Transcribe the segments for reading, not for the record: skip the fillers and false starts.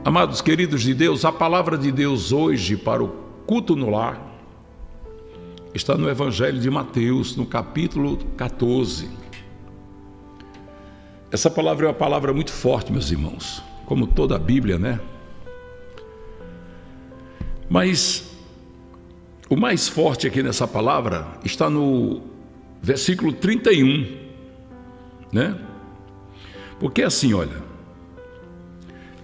Amados queridos de Deus, a palavra de Deus hoje para o culto no lar está no Evangelho de Mateus, no capítulo 14. Essa palavra é uma palavra muito forte, meus irmãos, como toda a Bíblia, né? Mas o mais forte aqui nessa palavra está no versículo 31, né? Porque assim, olha,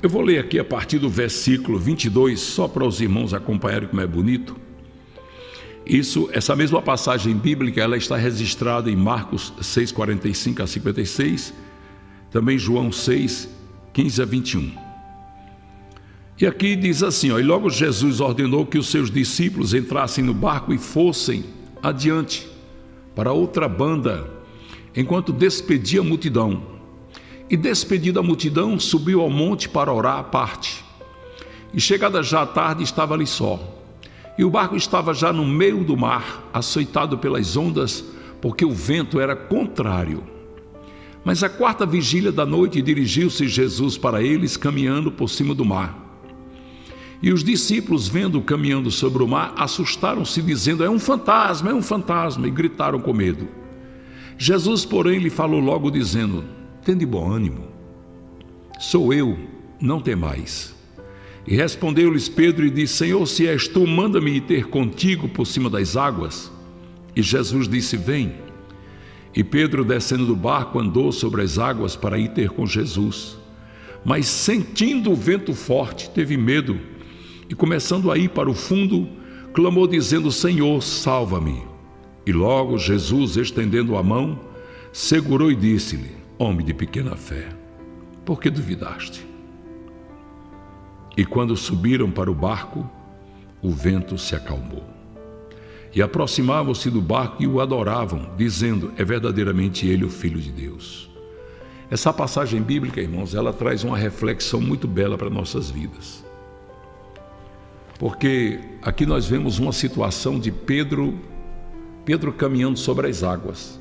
eu vou ler aqui a partir do versículo 22, só para os irmãos acompanharem como é bonito. Essa mesma passagem bíblica, ela está registrada em Marcos 6, 45 a 56, também João 6, 15 a 21. E aqui diz assim, ó, e logo Jesus ordenou que os seus discípulos entrassem no barco e fossem adiante para outra banda, enquanto despedia a multidão. E despedida a multidão, subiu ao monte para orar à parte. E chegada já a tarde, estava ali só. E o barco estava já no meio do mar, açoitado pelas ondas, porque o vento era contrário. Mas à quarta vigília da noite dirigiu-se Jesus para eles, caminhando por cima do mar. E os discípulos, vendo-o caminhando sobre o mar, assustaram-se, dizendo, é um fantasma, e gritaram com medo. Jesus, porém, lhe falou logo, dizendo, tende bom ânimo, sou eu, não temais. E respondeu-lhes Pedro e disse, Senhor, se és tu, manda-me ir ter contigo por cima das águas. E Jesus disse, vem. E Pedro, descendo do barco, andou sobre as águas para ir ter com Jesus. Mas sentindo o vento forte, teve medo, e começando a ir para o fundo, clamou dizendo, Senhor, salva-me. E logo Jesus, estendendo a mão, segurou e disse-lhe, homem de pequena fé, por que duvidaste? E quando subiram para o barco, o vento se acalmou. E aproximavam-se do barco e o adoravam, dizendo, é verdadeiramente ele o Filho de Deus. Essa passagem bíblica, irmãos, ela traz uma reflexão muito bela para nossas vidas. Porque aqui nós vemos uma situação de Pedro caminhando sobre as águas.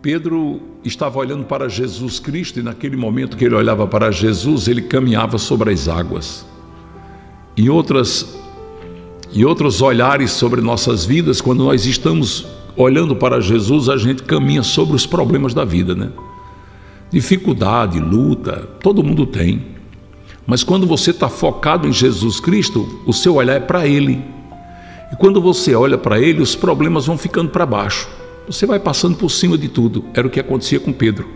Pedro estava olhando para Jesus Cristo e naquele momento que ele olhava para Jesus, ele caminhava sobre as águas. Em outros olhares sobre nossas vidas, quando nós estamos olhando para Jesus, a gente caminha sobre os problemas da vida, né? Dificuldade, luta, todo mundo tem. Mas quando você está focado em Jesus Cristo, o seu olhar é para Ele. E quando você olha para Ele, os problemas vão ficando para baixo. Você vai passando por cima de tudo. Era o que acontecia com Pedro.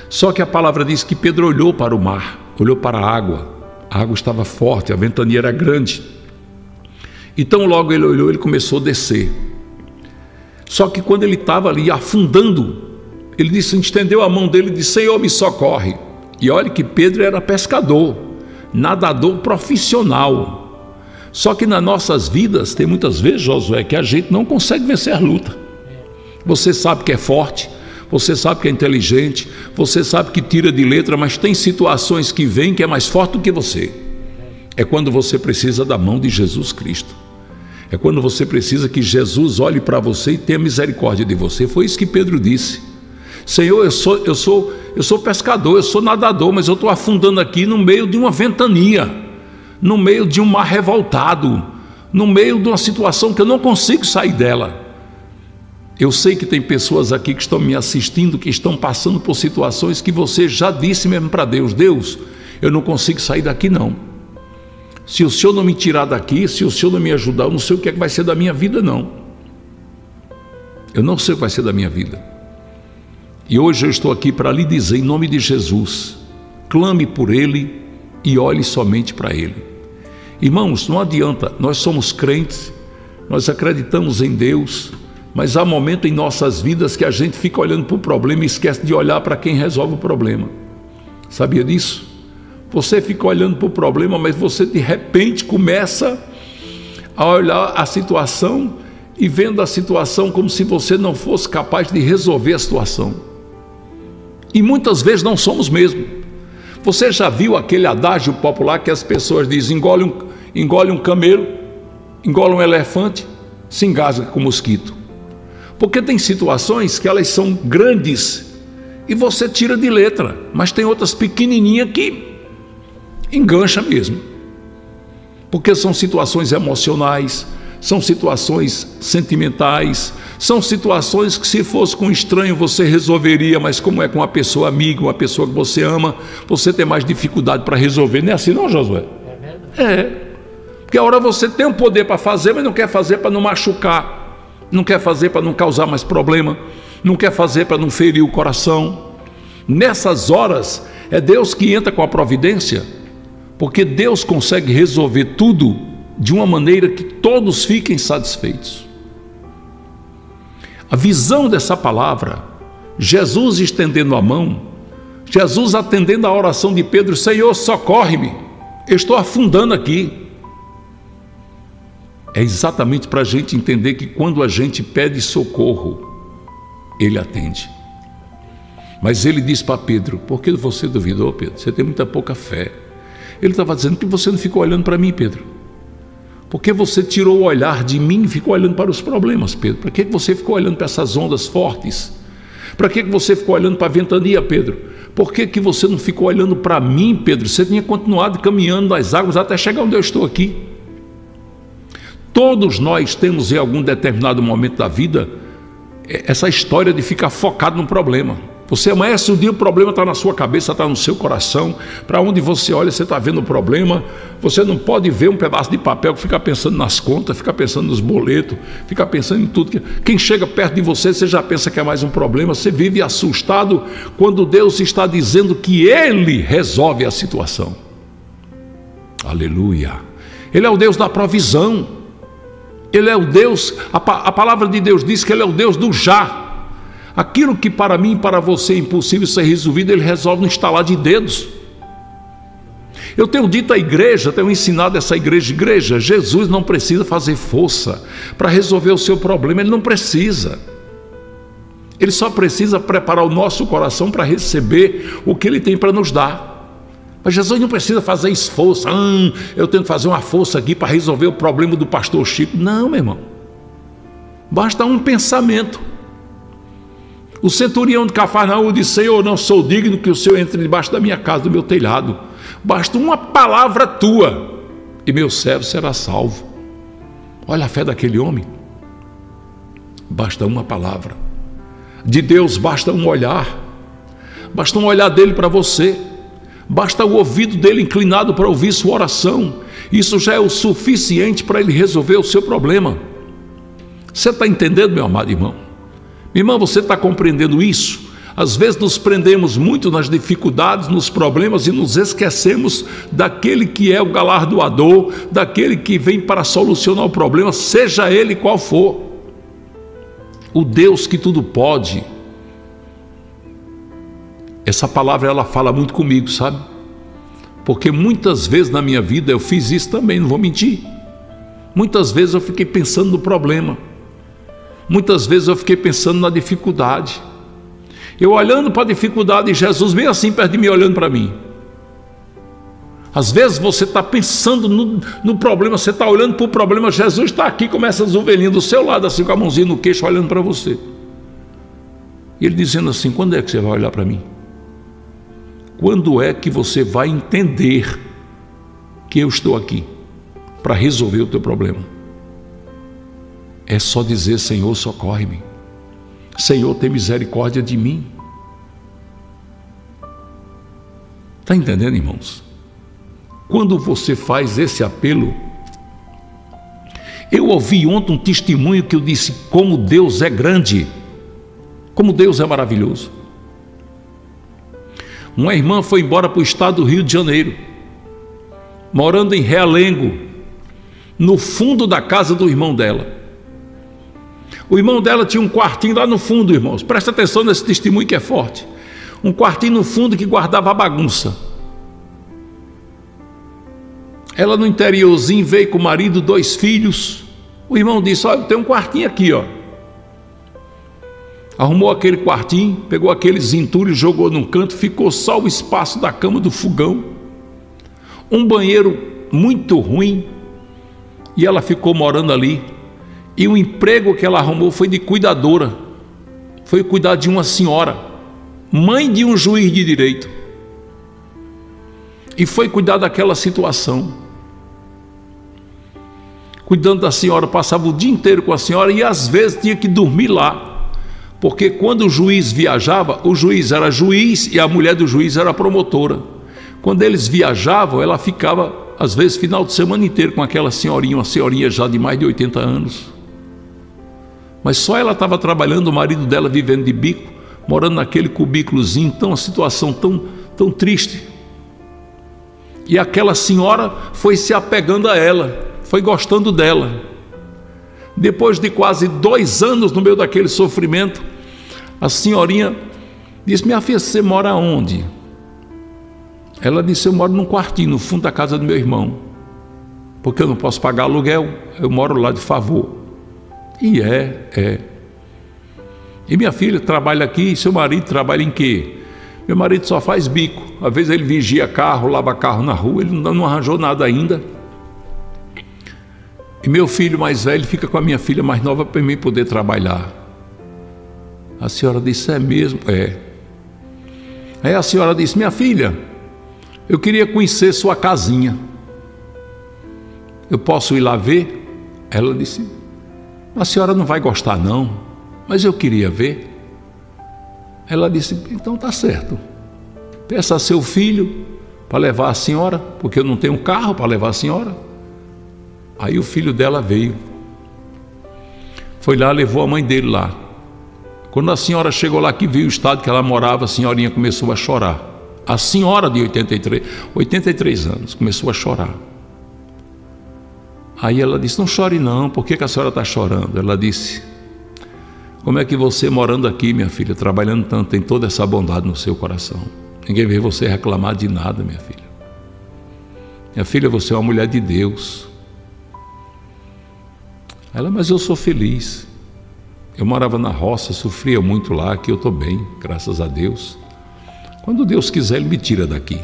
Só que a palavra diz que Pedro olhou para o mar, olhou para a água estava forte, a ventania era grande. Então logo ele olhou, ele começou a descer. Só que quando ele estava ali afundando, ele disse, estendeu a mão dele e disse, Senhor, me socorre. E olha que Pedro era pescador, nadador profissional. Só que nas nossas vidas, tem muitas vezes, Josué, que a gente não consegue vencer a luta. Você sabe que é forte, você sabe que é inteligente, você sabe que tira de letra, mas tem situações que vêm que é mais forte do que você. É quando você precisa da mão de Jesus Cristo. É quando você precisa que Jesus olhe para você e tenha misericórdia de você. Foi isso que Pedro disse. Senhor, eu sou pescador, eu sou nadador, mas eu estou afundando aqui no meio de uma ventania, no meio de um mar revoltado, no meio de uma situação que eu não consigo sair dela. Eu sei que tem pessoas aqui que estão me assistindo, que estão passando por situações que você já disse mesmo para Deus, Deus, eu não consigo sair daqui não. Se o Senhor não me tirar daqui, se o Senhor não me ajudar, eu não sei o que é que vai ser da minha vida não. Eu não sei o que vai ser da minha vida. E hoje eu estou aqui para lhe dizer, em nome de Jesus, clame por Ele e olhe somente para Ele. Irmãos, não adianta, nós somos crentes, nós acreditamos em Deus, mas há momentos em nossas vidas que a gente fica olhando para o problema e esquece de olhar para quem resolve o problema. Sabia disso? Você fica olhando para o problema, mas você de repente começa a olhar a situação e vendo a situação como se você não fosse capaz de resolver a situação. E muitas vezes não somos mesmo. Você já viu aquele adágio popular que as pessoas dizem, engole um camelo, engole um elefante, se engasga com mosquito? Porque tem situações que elas são grandes e você tira de letra, mas tem outras pequenininhas que engancha mesmo, porque são situações emocionais, são situações sentimentais, são situações que se fosse com um estranho você resolveria, mas como é com uma pessoa amiga, uma pessoa que você ama, você tem mais dificuldade para resolver. Não é assim não, Josué? É, porque a hora você tem o poder para fazer, mas não quer fazer para não machucar, não quer fazer para não causar mais problema, não quer fazer para não ferir o coração. Nessas horas é Deus que entra com a providência, porque Deus consegue resolver tudo de uma maneira que todos fiquem satisfeitos. A visão dessa palavra, Jesus estendendo a mão, Jesus atendendo a oração de Pedro: Senhor, socorre-me, eu estou afundando aqui. É exatamente para a gente entender que quando a gente pede socorro, Ele atende. Mas Ele diz para Pedro: por que você duvidou, Pedro? Você tem muita pouca fé. Ele estava dizendo: que você não ficou olhando para mim, Pedro? Porque você tirou o olhar de mim e ficou olhando para os problemas, Pedro? Para que você ficou olhando para essas ondas fortes? Para que você ficou olhando para a ventania, Pedro? Por que você não ficou olhando para mim, Pedro? Você tinha continuado caminhando nas águas até chegar onde eu estou aqui. Todos nós temos em algum determinado momento da vida essa história de ficar focado no problema. Você amanhece o dia, o problema está na sua cabeça, está no seu coração. Para onde você olha, você está vendo o problema. Você não pode ver um pedaço de papel que fica pensando nas contas, fica pensando nos boletos, fica pensando em tudo. Quem chega perto de você, você já pensa que é mais um problema. Você vive assustado quando Deus está dizendo que Ele resolve a situação. Aleluia! Ele é o Deus da provisão. Ele é o Deus, a palavra de Deus diz que Ele é o Deus do já. Aquilo que para mim e para você é impossível ser resolvido, Ele resolve no estalar de dedos. Eu tenho dito à igreja, tenho ensinado essa igreja, Jesus não precisa fazer força para resolver o seu problema. Ele não precisa. Ele só precisa preparar o nosso coração para receber o que Ele tem para nos dar. Mas Jesus não precisa fazer esforço. Eu tenho que fazer uma força aqui para resolver o problema do pastor Chico. Não, meu irmão. Basta um pensamento. O centurião de Cafarnaum disse: Senhor, não sou digno que o Senhor entre debaixo da minha casa, do meu telhado. Basta uma palavra tua e meu servo será salvo. Olha a fé daquele homem. Basta uma palavra. De Deus basta um olhar. Basta um olhar dele para você. Basta o ouvido dele inclinado para ouvir sua oração. Isso já é o suficiente para ele resolver o seu problema. Você está entendendo, meu amado irmão? Irmão, você está compreendendo isso? Às vezes nos prendemos muito nas dificuldades, nos problemas, e nos esquecemos daquele que é o galardoador, daquele que vem para solucionar o problema, seja ele qual for. O Deus que tudo pode. Essa palavra ela fala muito comigo, sabe? Porque muitas vezes na minha vida eu fiz isso também, não vou mentir. Muitas vezes eu fiquei pensando no problema. Muitas vezes eu fiquei pensando na dificuldade. Eu olhando para a dificuldade e Jesus bem assim perto de mim, olhando para mim. Às vezes você está pensando no problema, você está olhando para o problema, Jesus está aqui, começa as ovelhinhas do seu lado, assim com a mãozinha no queixo, olhando para você. E Ele dizendo assim: quando é que você vai olhar para mim? Quando é que você vai entender que eu estou aqui para resolver o teu problema? É só dizer: Senhor, socorre-me. Senhor, tem misericórdia de mim. Está entendendo, irmãos? Quando você faz esse apelo, eu ouvi ontem um testemunho que eu disse: como Deus é grande, como Deus é maravilhoso. Uma irmã foi embora para o estado do Rio de Janeiro, morando em Realengo, no fundo da casa do irmão dela. O irmão dela tinha um quartinho lá no fundo, irmãos. Presta atenção nesse testemunho que é forte. Um quartinho no fundo que guardava a bagunça. Ela no interiorzinho veio com o marido, 2 filhos. O irmão disse: olha, tem um quartinho aqui, ó. Arrumou aquele quartinho, pegou aqueles entulhos, jogou num canto, ficou só o espaço da cama, do fogão. Um banheiro muito ruim. E ela ficou morando ali. E o emprego que ela arrumou foi de cuidadora. Foi cuidar de uma senhora, mãe de um juiz de direito. e foi cuidar daquela situação. Cuidando da senhora, passava o dia inteiro com a senhora e às vezes tinha que dormir lá, porque quando o juiz viajava, o juiz era juiz e a mulher do juiz era promotora. Quando eles viajavam, ela ficava às vezes final de semana inteiro com aquela senhorinha, uma senhorinha já de mais de 80 anos. Mas só ela estava trabalhando, o marido dela vivendo de bico, morando naquele cubículozinho, então uma situação tão triste. E aquela senhora foi se apegando a ela, foi gostando dela. Depois de quase 2 anos no meio daquele sofrimento, a senhorinha disse: minha filha, você mora onde? Ela disse: eu moro num quartinho no fundo da casa do meu irmão, porque eu não posso pagar aluguel, eu moro lá de favor. E E minha filha trabalha aqui, e seu marido trabalha em quê? Meu marido só faz bico, às vezes ele vigia carro, lava carro na rua, ele não arranjou nada ainda. E meu filho mais velho fica com a minha filha mais nova para mim poder trabalhar. A senhora disse: é mesmo? É. Aí a senhora disse: minha filha, eu queria conhecer sua casinha, eu posso ir lá ver? Ela disse: a senhora não vai gostar não, mas eu queria ver. Ela disse: então tá certo, peça a seu filho para levar a senhora, porque eu não tenho carro para levar a senhora. Aí o filho dela veio, foi lá, levou a mãe dele lá. Quando a senhora chegou lá, que viu o estado que ela morava, a senhorinha começou a chorar. A senhora de 83 anos começou a chorar. Aí ela disse: não chore não, por que a senhora está chorando? Ela disse: como é que você morando aqui, minha filha, trabalhando tanto, tem toda essa bondade no seu coração? Ninguém vê você reclamar de nada, minha filha. Minha filha, você é uma mulher de Deus. Ela: mas eu sou feliz. Eu morava na roça, sofria muito lá, aqui eu estou bem, graças a Deus. Quando Deus quiser, Ele me tira daqui.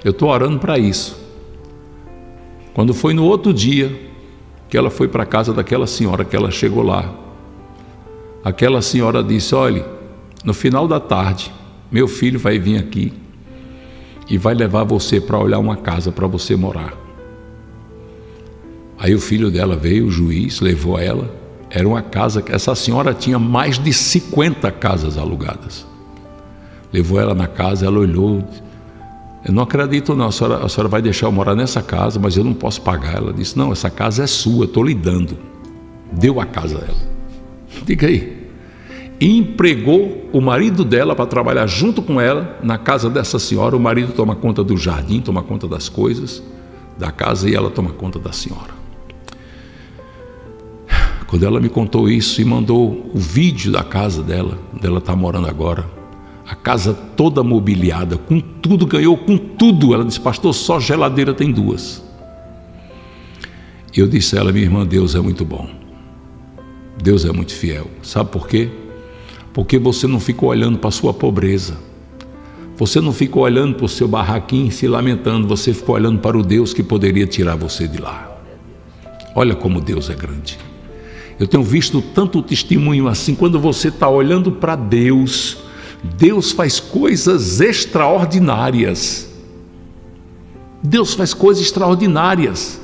Eu estou orando para isso. Quando foi no outro dia que ela foi para a casa daquela senhora, que ela chegou lá, aquela senhora disse: olhe, no final da tarde, meu filho vai vir aqui e vai levar você para olhar uma casa para você morar. Aí o filho dela veio, o juiz, levou ela. Era uma casa que essa senhora tinha mais de 50 casas alugadas. Levou ela na casa, ela olhou: eu não acredito não, a senhora vai deixar eu morar nessa casa, mas eu não posso pagar. Ela disse: não, essa casa é sua, eu estou lhe dando. Deu a casa a ela. Diga aí. E empregou o marido dela para trabalhar junto com ela na casa dessa senhora. O marido toma conta do jardim, toma conta das coisas da casa, e ela toma conta da senhora. Quando ela me contou isso e mandou o vídeo da casa dela, onde ela está morando agora, a casa toda mobiliada, com tudo, ganhou com tudo. Ela disse: pastor, só geladeira tem 2. E eu disse a ela: minha irmã, Deus é muito bom, Deus é muito fiel. Sabe por quê? Porque você não ficou olhando para a sua pobreza, você não ficou olhando para o seu barraquinho se lamentando, você ficou olhando para o Deus que poderia tirar você de lá. Olha como Deus é grande. Eu tenho visto tanto testemunho assim. Quando você está olhando para Deus, Deus faz coisas extraordinárias. Deus faz coisas extraordinárias.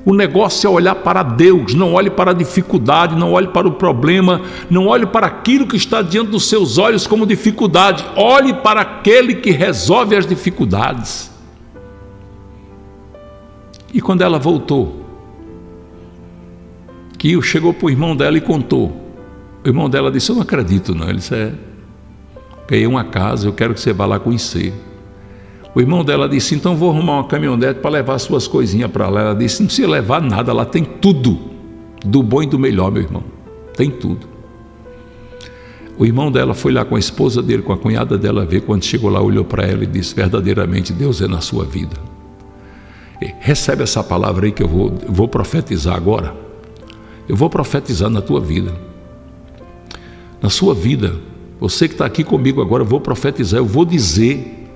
O negócio é olhar para Deus. Não olhe para a dificuldade, não olhe para o problema, não olhe para aquilo que está diante dos seus olhos como dificuldade. Olhe para aquele que resolve as dificuldades. E quando ela voltou, que chegou para o irmão dela e contou, o irmão dela disse: eu não acredito não. Ele disse: ganhei uma casa, eu quero que você vá lá conhecer. O irmão dela disse: então vou arrumar uma caminhonete para levar suas coisinhas para lá. Ela disse: não precisa levar nada, lá tem tudo, do bom e do melhor, meu irmão, tem tudo. O irmão dela foi lá com a esposa dele, com a cunhada dela, ver. Quando chegou lá, olhou para ela e disse: verdadeiramente Deus é na sua vida. Recebe essa palavra aí que eu vou profetizar agora. Eu vou profetizar na tua vida, na sua vida. Você que está aqui comigo agora, eu vou profetizar. Eu vou dizer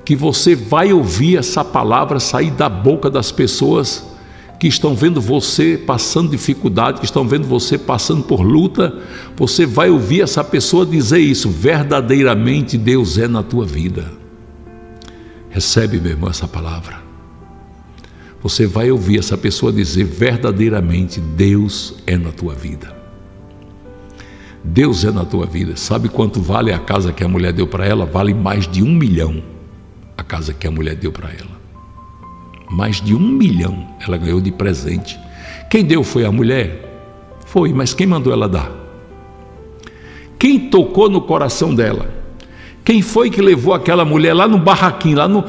que você vai ouvir essa palavra sair da boca das pessoas que estão vendo você passando dificuldade, que estão vendo você passando por luta. Você vai ouvir essa pessoa dizer isso: verdadeiramente Deus é na tua vida. Recebe, meu irmão, essa palavra. Você vai ouvir essa pessoa dizer verdadeiramente: Deus é na tua vida. Deus é na tua vida. Sabe quanto vale a casa que a mulher deu para ela? Vale mais de 1 milhão a casa que a mulher deu para ela. Mais de 1 milhão ela ganhou de presente. Quem deu foi a mulher? Foi, mas quem mandou ela dar? Quem tocou no coração dela? Quem foi que levou aquela mulher lá no barraquinho, não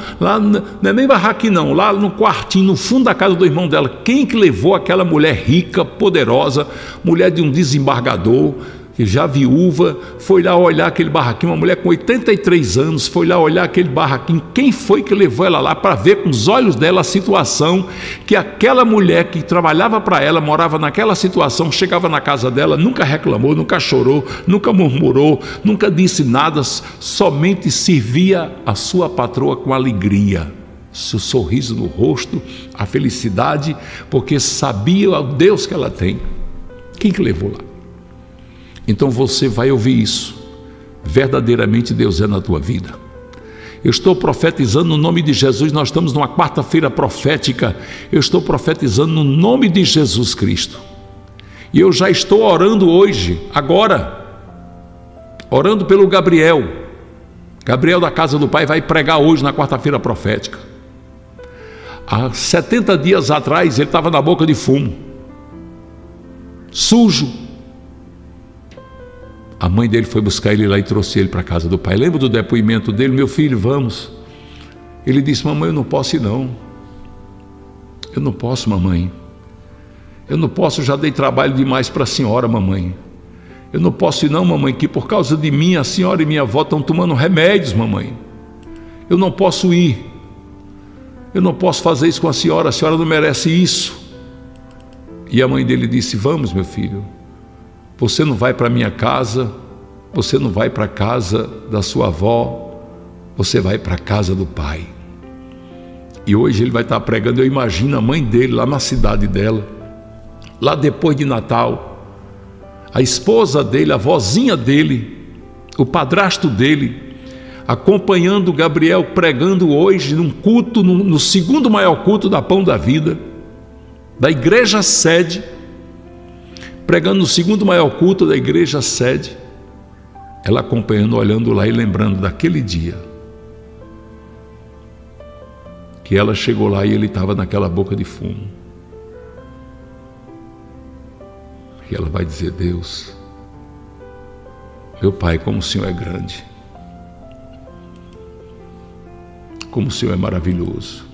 é nem barraquinho não, lá no quartinho, no fundo da casa do irmão dela? Quem que levou aquela mulher rica, poderosa, mulher de um desembargador, que já viúva, foi lá olhar aquele barraquinho, uma mulher com 83 anos, foi lá olhar aquele barraquinho? Quem foi que levou ela lá para ver com os olhos dela a situação que aquela mulher que trabalhava para ela, morava naquela situação, chegava na casa dela, nunca reclamou, nunca chorou, nunca murmurou, nunca disse nada, somente servia a sua patroa com alegria, seu sorriso no rosto, a felicidade, porque sabia o Deus que ela tem. Quem que levou lá? Então você vai ouvir isso. Verdadeiramente Deus é na tua vida. Eu estou profetizando no nome de Jesus. Nós estamos numa quarta-feira profética. Eu estou profetizando no nome de Jesus Cristo. E eu já estou orando hoje, agora, orando pelo Gabriel. Gabriel da casa do Pai vai pregar hoje na quarta-feira profética. Há 70 dias atrás ele estava na boca de fumo, sujo. A mãe dele foi buscar ele lá e trouxe ele para a casa do pai. Lembra do depoimento dele? Meu filho, vamos. Ele disse: mamãe, eu não posso ir não. Eu não posso, mamãe. Eu não posso, já dei trabalho demais para a senhora, mamãe. Eu não posso ir não, mamãe, que por causa de mim a senhora e minha avó estão tomando remédios, mamãe. Eu não posso ir. Eu não posso fazer isso com a senhora não merece isso. E a mãe dele disse: vamos, meu filho. Você não vai para a minha casa, você não vai para a casa da sua avó, você vai para a casa do pai. E hoje ele vai estar pregando, eu imagino a mãe dele lá na cidade dela, lá depois de Natal, a esposa dele, a vozinha dele, o padrasto dele, acompanhando Gabriel pregando hoje num culto, no segundo maior culto da Pão da Vida, da igreja sede, pregando no segundo maior culto da igreja sede, ela acompanhando, olhando lá e lembrando daquele dia que ela chegou lá e ele estava naquela boca de fumo. E ela vai dizer: Deus, meu Pai, como o Senhor é grande, como o Senhor é maravilhoso.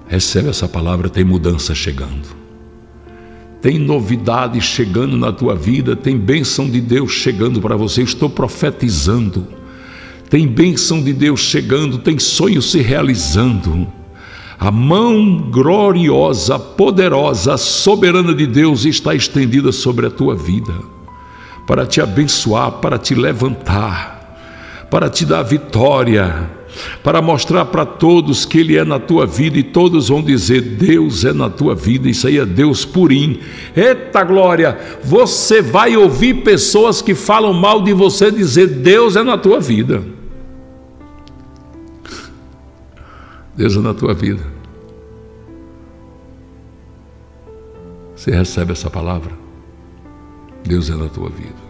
Recebe essa palavra, tem mudança chegando. Tem novidade chegando na tua vida, tem bênção de Deus chegando para você. Estou profetizando. Tem bênção de Deus chegando, tem sonho se realizando. A mão gloriosa, poderosa, soberana de Deus está estendida sobre a tua vida, para te abençoar, para te levantar, para te dar vitória, para mostrar para todos que Ele é na tua vida, e todos vão dizer: Deus é na tua vida. Isso aí é Deus purinho. Eita glória! Você vai ouvir pessoas que falam mal de você dizer: Deus é na tua vida. Deus é na tua vida. Você recebe essa palavra? Deus é na tua vida.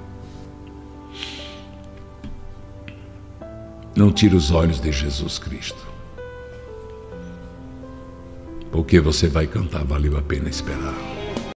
Não tire os olhos de Jesus Cristo, porque você vai cantar: valeu a pena esperar.